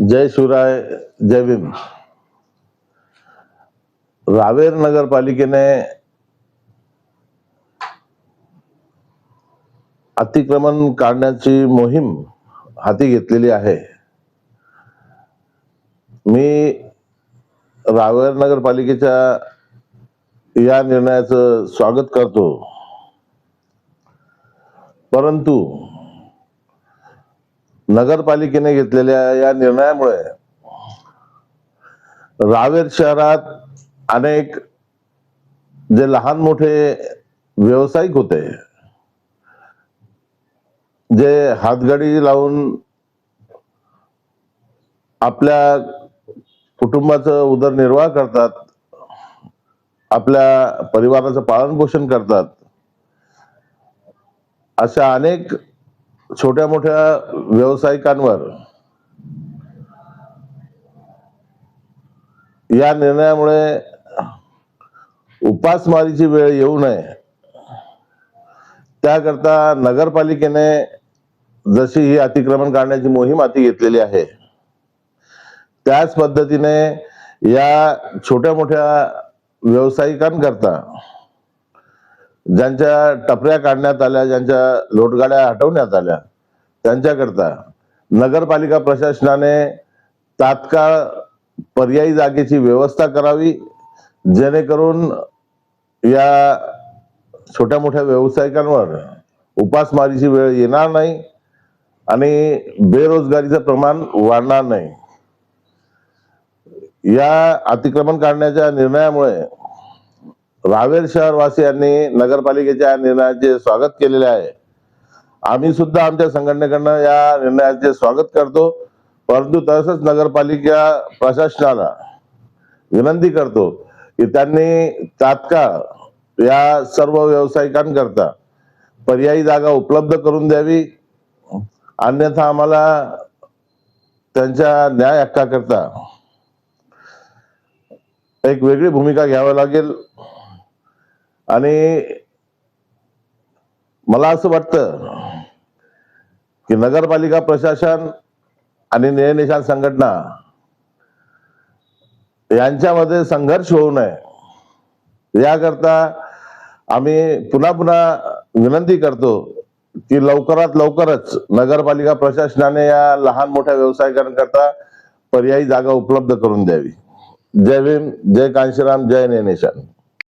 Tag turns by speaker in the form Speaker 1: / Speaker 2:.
Speaker 1: जय शिवराय, जय भीम. रावेर नगरपालिकेने अतिक्रमण काढण्याची मोहीम हाती घेतलेली आहे. मी रावेर नगरपालिकेच्या या निर्णयाचं स्वागत करतो, परंतु नगरपालिकेने घेतलेल्या या निर्णयामुळे रावेर शहरात अनेक जे लहान मोठे व्यावसायिक होते, जे हातगाडी लावून आपल्या कुटुंबाचं उदरनिर्वाह करतात, आपल्या परिवाराचं पालनपोषण करतात, अशा अनेक छोट्या मोठ्या व्यावसायिकांवर या निर्णयामुळे उपासमारीची वेळ येऊ नये त्याकरता नगरपालिकेने जशी ही अतिक्रमण काढण्याची मोहीम हाती घेतलेली आहे, त्याच पद्धतीने या छोट्या मोठ्या व्यावसायिकांकरता ज्यांच्या टपऱ्या काढण्यात आल्या, ज्यांच्या लोटगाड्या हटवण्यात आल्या, त्यांच्याकरता नगरपालिका प्रशासनाने तात्काळ पर्यायी जागेची व्यवस्था करावी, जेणेकरून या छोट्या मोठ्या व्यावसायिकांवर उपासमारीची वेळ येणार नाही आणि बेरोजगारीचं प्रमाण वाढणार नाही. या अतिक्रमण काढण्याच्या निर्णयामुळे रावेर शहरवासियांनी नगरपालिकेच्या निर्णयाचे स्वागत केलेले आहे. आम्ही सुद्धा आमच्या संघटनेकडनं या निर्णयाचे स्वागत करतो, परंतु तसंच नगरपालिका प्रशासनाला विनंती करतो की त्यांनी तात्काळ या सर्व व्यावसायिकांकरता पर्यायी जागा उपलब्ध करून द्यावी, अन्यथा आम्हाला त्यांच्या न्याय हक्काकरता एक वेगळी भूमिका घ्यावी लागेल. आणि मला असं वाटतं की नगरपालिका प्रशासन आणि न्यायनिशाण संघटना यांच्यामध्ये संघर्ष होऊ नये याकरता आम्ही पुन्हा पुन्हा विनंती करतो की लवकरात लवकरच नगरपालिका प्रशासनाने या लहान मोठ्या व्यावसायिकांकरता पर्यायी जागा उपलब्ध करून द्यावी. जय भीम, जय कांशीराम, जय न्यायनिशाण.